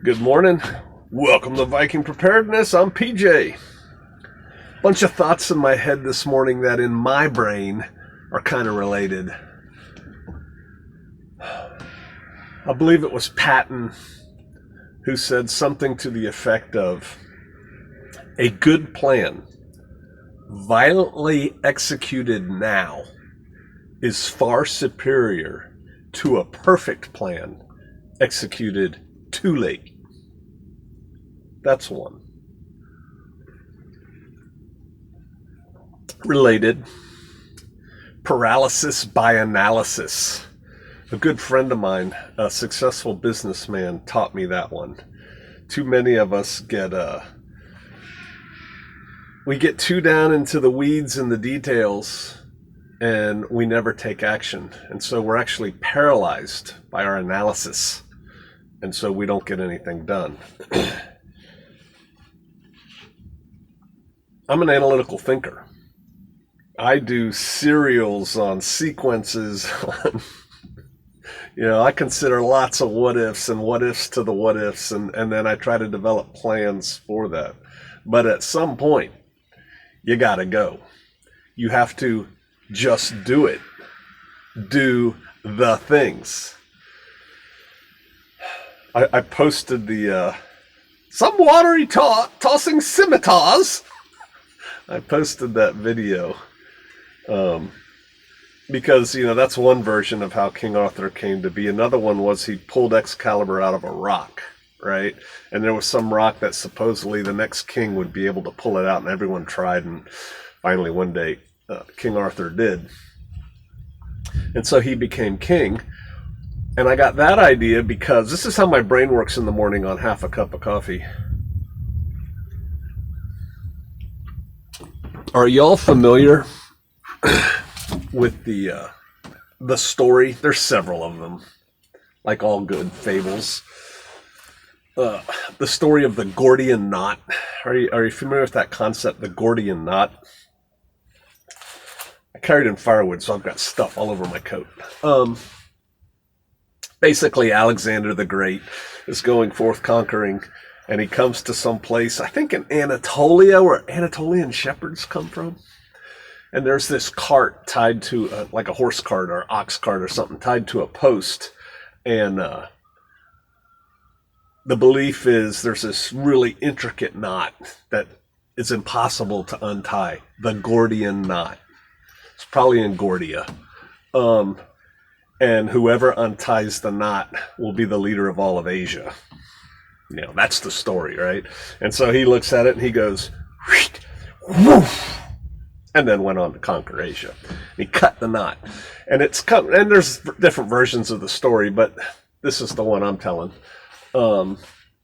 Good morning. Welcome to Viking Preparedness. I'm PJ. Bunch of thoughts in my head this morning that in my brain are kind of related. I believe it was Patton who said something to the effect of, a good plan, violently executed now, is far superior to a perfect plan executed too late. That's one. Related, paralysis by analysis. A good friend of mine, a successful businessman, taught me that one. Too many of us we get too down into the weeds and the details, and we never take action. And so we're actually paralyzed by our analysis. And so we don't get anything done. I'm an analytical thinker. I do serials on sequences. I consider lots of what ifs and what ifs to the what ifs, and then I try to develop plans for that. But at some point, you gotta go. You have to just do it. Do the things. I posted the some watery tossing scimitars. I posted that video because, that's one version of how King Arthur came to be. Another one was he pulled Excalibur out of a rock, right? And there was some rock that supposedly the next king would be able to pull it out, and everyone tried, and finally one day King Arthur did. And so he became king. And I got that idea because this is how my brain works in the morning on half a cup of coffee. Are y'all familiar with the story? There's several of them, like all good fables. The story of the Gordian knot. Are you familiar with that concept, the Gordian knot? I carried in firewood, so I've got stuff all over my coat. Basically, Alexander the Great is going forth conquering, and he comes to some place, I think in Anatolia, where Anatolian shepherds come from. And there's this cart tied to, like a horse cart or ox cart or something, tied to a post. And the belief is there's this really intricate knot that is impossible to untie. The Gordian knot. It's probably in Gordia. And whoever unties the knot will be the leader of all of Asia. That's the story, right? And so he looks at it and he goes, woof, and then went on to conquer Asia. He cut the knot. And there's different versions of the story, but this is the one I'm telling.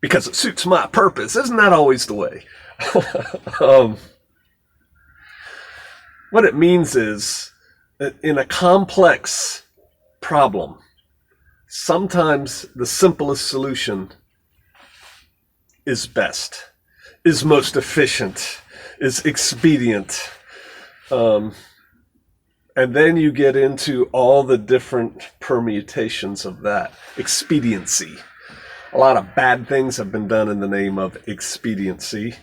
Because it suits my purpose. Isn't that always the way? What it means is that in a complex problem, sometimes the simplest solution is best, is most efficient, is expedient. And then you get into all the different permutations of that. Expediency. A lot of bad things have been done in the name of expediency.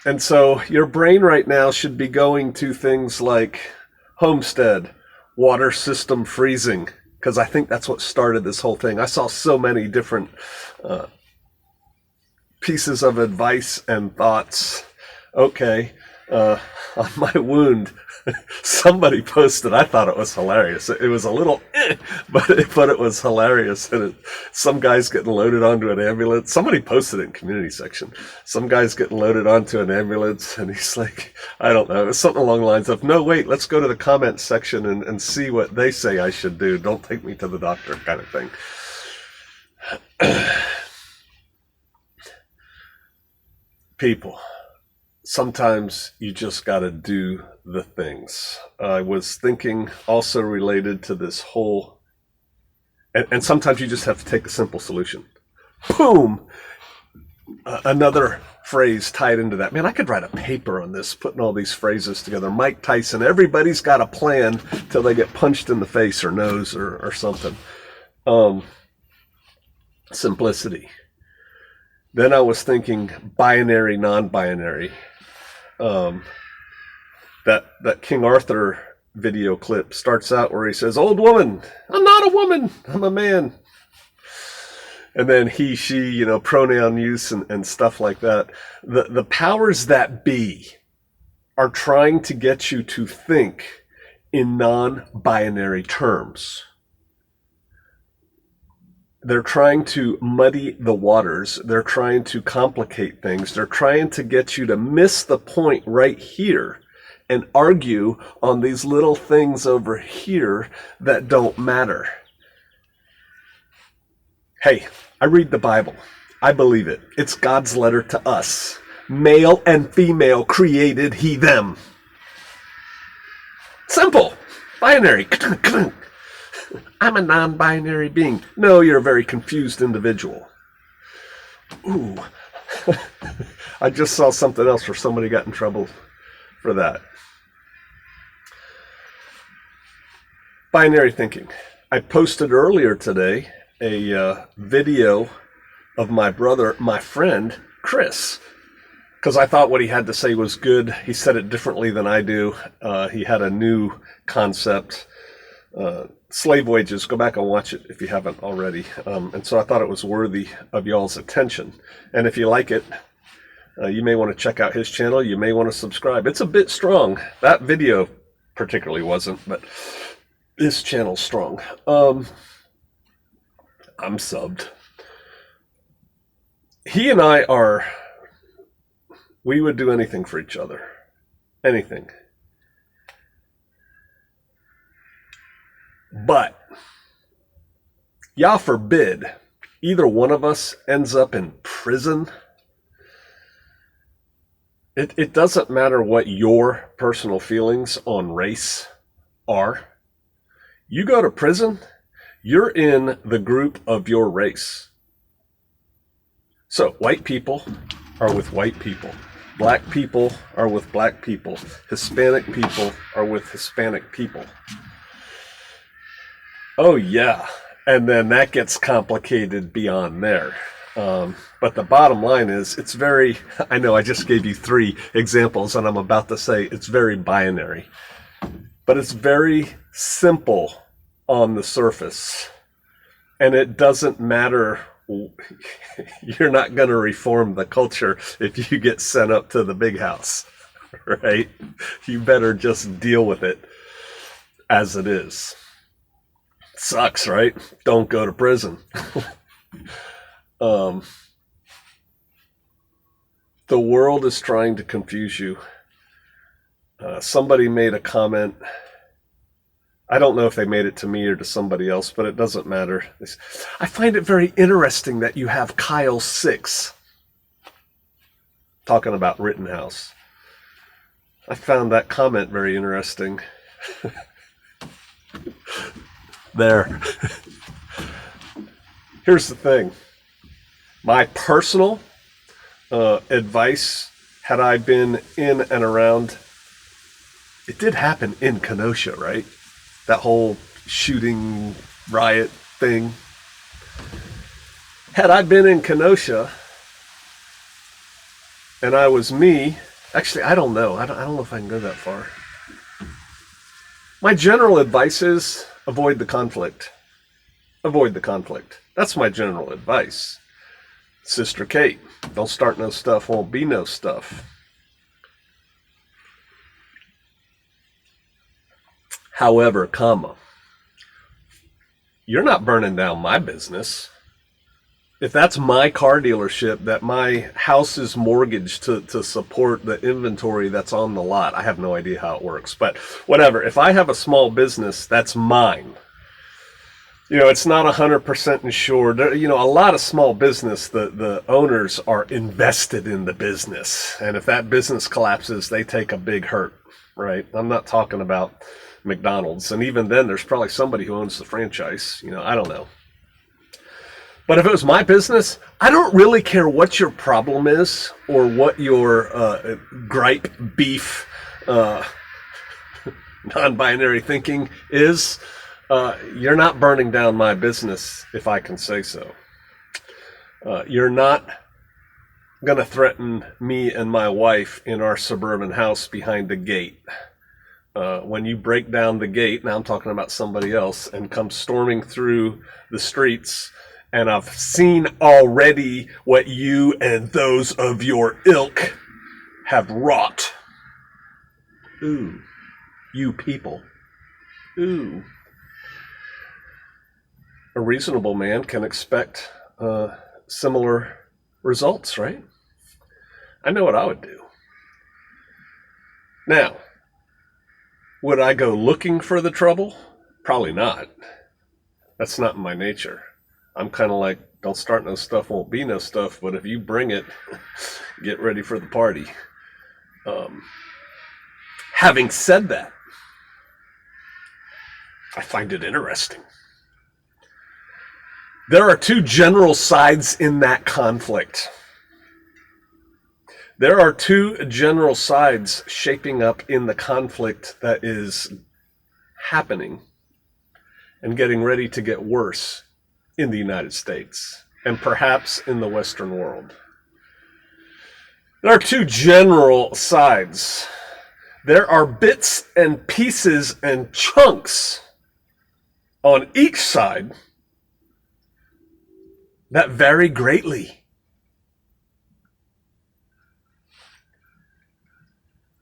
And so your brain right now should be going to things like homestead, water system freezing, because I think that's what started this whole thing. I saw so many different pieces of advice and thoughts. Okay, on my wound, somebody posted, I thought it was hilarious. It was a little, but it was hilarious. And some guy's getting loaded onto an ambulance. Somebody posted it in community section. Some guy's getting loaded onto an ambulance, and he's like, I don't know, it's something along the lines of, no, wait, let's go to the comment section and see what they say I should do. Don't take me to the doctor, kind of thing. People, sometimes you just got to do the things. I was thinking also related to this whole, and sometimes you just have to take a simple solution. Boom! another phrase tied into that. Man, I could write a paper on this, putting all these phrases together. Mike Tyson, everybody's got a plan till they get punched in the face or nose or something. Simplicity. Then I was thinking binary, non-binary. That King Arthur video clip starts out where he says, "Old woman, I'm not a woman, I'm a man." And then he, she, pronoun use and stuff like that. The powers that be are trying to get you to think in non-binary terms. They're trying to muddy the waters. They're trying to complicate things. They're trying to get you to miss the point right here and argue on these little things over here that don't matter. Hey, I read the Bible. I believe it. It's God's letter to us. Male and female created he them. Simple. Binary. I'm a non-binary being. No, you're a very confused individual. Ooh. I just saw something else where somebody got in trouble for that. Binary thinking. I posted earlier today a video of my brother, my friend, Chris, because I thought what he had to say was good. He said it differently than I do. He had a new concept. Slave wages, go back and watch it if you haven't already. And so I thought it was worthy of y'all's attention. And if you like it, you may want to check out his channel. You may want to subscribe. It's a bit strong. That video particularly wasn't, but this channel's strong. I'm subbed. He and I we would do anything for each other. Anything. But, Yah forbid, either one of us ends up in prison. It doesn't matter what your personal feelings on race are. You go to prison, you're in the group of your race. So, white people are with white people. Black people are with black people. Hispanic people are with Hispanic people. Oh, yeah. And then that gets complicated beyond there. But the bottom line is, it's very, I know I just gave you 3 examples, and I'm about to say it's very binary. But it's very simple on the surface. And it doesn't matter. You're not going to reform the culture if you get sent up to the big house, right? You better just deal with it as it is. Sucks, right? Don't go to prison. The world is trying to confuse you. Somebody made a comment. I don't know if they made it to me or to somebody else, but it doesn't matter. I find it very interesting that you have Kyle 6 talking about Rittenhouse. I found that comment very interesting. There. Here's the thing. My personal advice, had I been in and around, it did happen in Kenosha, right? That whole shooting riot thing. Had I been in Kenosha and I was me, actually, I don't know. I don't know if I can go that far. My general advice is avoid the conflict. Avoid the conflict. That's my general advice. Sister Kate, don't start no stuff, won't be no stuff. However, you're not burning down my business. If that's my car dealership, that my house is mortgaged to support the inventory that's on the lot, I have no idea how it works. But whatever, if I have a small business, that's mine. It's not 100% insured. A lot of small business, the owners are invested in the business. And if that business collapses, they take a big hurt, right? I'm not talking about McDonald's. And even then, there's probably somebody who owns the franchise. I don't know. But if it was my business, I don't really care what your problem is or what your gripe, beef, non-binary thinking is. You're not burning down my business if I can say so. You're not going to threaten me and my wife in our suburban house behind the gate. When you break down the gate, now I'm talking about somebody else, and come storming through the streets, and I've seen already what you and those of your ilk have wrought. Ooh, you people. Ooh. A reasonable man can expect similar results, right? I know what I would do. Now, would I go looking for the trouble? Probably not. That's not in my nature. I'm kind of like, don't start no stuff, won't be no stuff, but if you bring it, get ready for the party. Having said that, I find it interesting. There are two general sides in that conflict. There are two general sides shaping up in the conflict that is happening and getting ready to get worse in the United States and perhaps in the Western world. There are two general sides. There are bits and pieces and chunks on each side that vary greatly.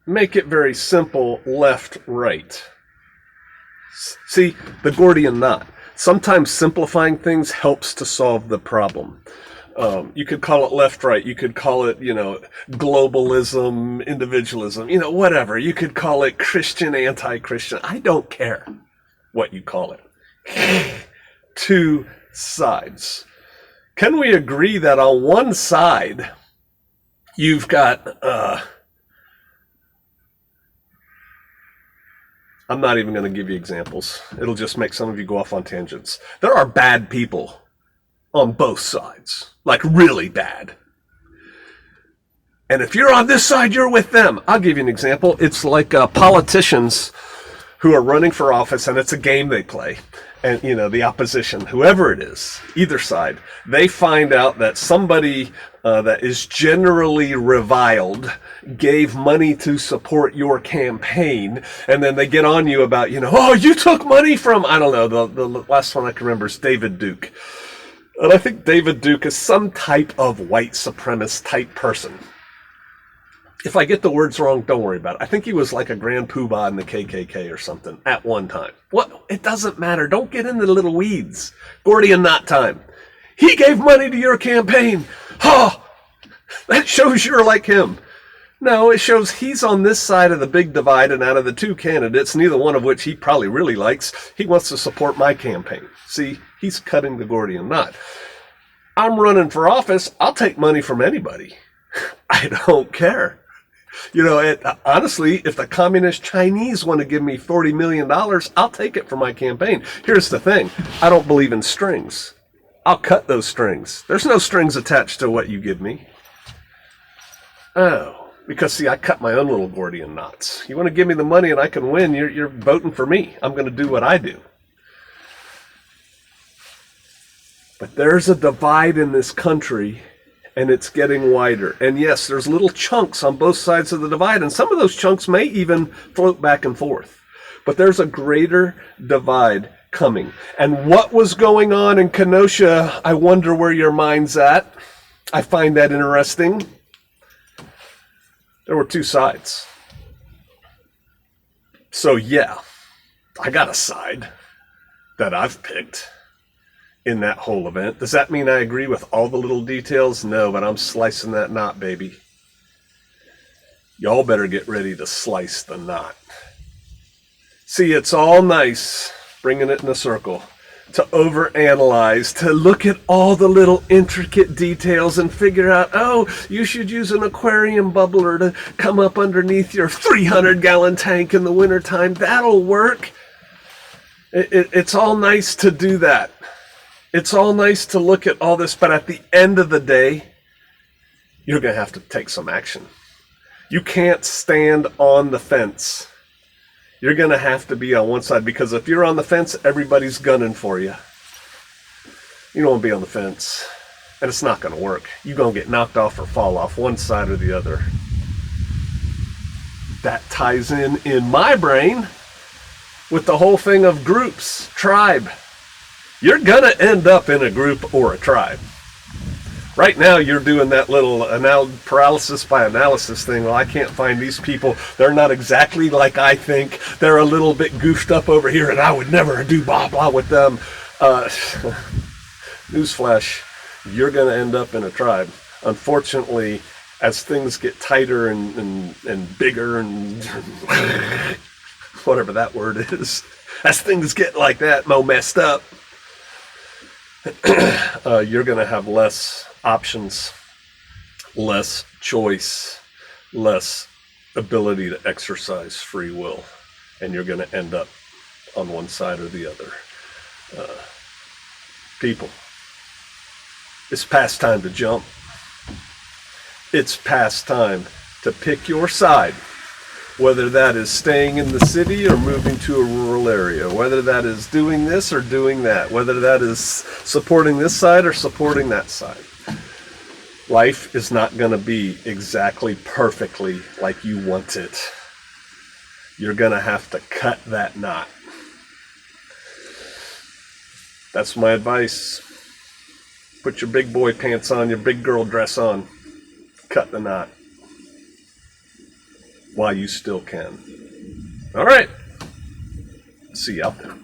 Make it very simple, left, right. See, the Gordian knot. Sometimes simplifying things helps to solve the problem. You could call it left, right. You could call it, globalism, individualism, whatever. You could call it Christian, anti-Christian. I don't care what you call it. Two sides. Can we agree that on one side, you've got, I'm not even going to give you examples. It'll just make some of you go off on tangents. There are bad people on both sides, like really bad. And if you're on this side, you're with them. I'll give you an example. It's like politicians who are running for office, and it's a game they play. And, the opposition, whoever it is, either side, they find out that somebody that is generally reviled gave money to support your campaign, and then they get on you about, oh, you took money from, I don't know, the last one I can remember is David Duke. And I think David Duke is some type of white supremacist type person. If I get the words wrong, don't worry about it. I think he was like a grand poobah in the KKK or something at one time. What? It doesn't matter. Don't get into the little weeds. Gordian knot time. He gave money to your campaign. Oh, that shows you're like him. No, it shows he's on this side of the big divide, and out of the two candidates, neither one of which he probably really likes, he wants to support my campaign. See, he's cutting the Gordian knot. I'm running for office. I'll take money from anybody. I don't care. Honestly, if the communist Chinese want to give me $40 million, I'll take it for my campaign. Here's the thing. I don't believe in strings. I'll cut those strings. There's no strings attached to what you give me. Oh, because, see, I cut my own little Gordian knots. You want to give me the money and I can win, you're voting for me. I'm going to do what I do. But there's a divide in this country, and it's getting wider. And yes, there's little chunks on both sides of the divide, and some of those chunks may even float back and forth. But there's a greater divide coming. And what was going on in Kenosha, I wonder where your mind's at. I find that interesting. There were two sides. So yeah, I got a side that I've picked in that whole event. Does that mean I agree with all the little details? No, but I'm slicing that knot, baby. Y'all better get ready to slice the knot. See, it's all nice bringing it in a circle, to overanalyze, to look at all the little intricate details and figure out, oh, you should use an aquarium bubbler to come up underneath your 300-gallon tank in the wintertime. That'll work. It's all nice to do that. It's all nice to look at all this, but at the end of the day, you're going to have to take some action. You can't stand on the fence. You're going to have to be on one side, because if you're on the fence, everybody's gunning for you. You don't want to be on the fence, and it's not going to work. You're going to get knocked off or fall off one side or the other. That ties in my brain with the whole thing of groups, tribe. You're going to end up in a group or a tribe. Right now, you're doing that little paralysis by analysis thing. Well, I can't find these people. They're not exactly like I think. They're a little bit goofed up over here, and I would never do blah, blah with them. Newsflash, you're going to end up in a tribe. Unfortunately, as things get tighter and bigger and whatever that word is, as things get like that, more messed up, you're going to have less options, less choice, less ability to exercise free will, and you're going to end up on one side or the other. People, it's past time to jump. It's past time to pick your side, whether that is staying in the city or moving to a rural area, whether that is doing this or doing that, whether that is supporting this side or supporting that side. Life is not going to be exactly perfectly like you want it. You're going to have to cut that knot. That's my advice. Put your big boy pants on, your big girl dress on. Cut the knot while you still can. All right. See you out there.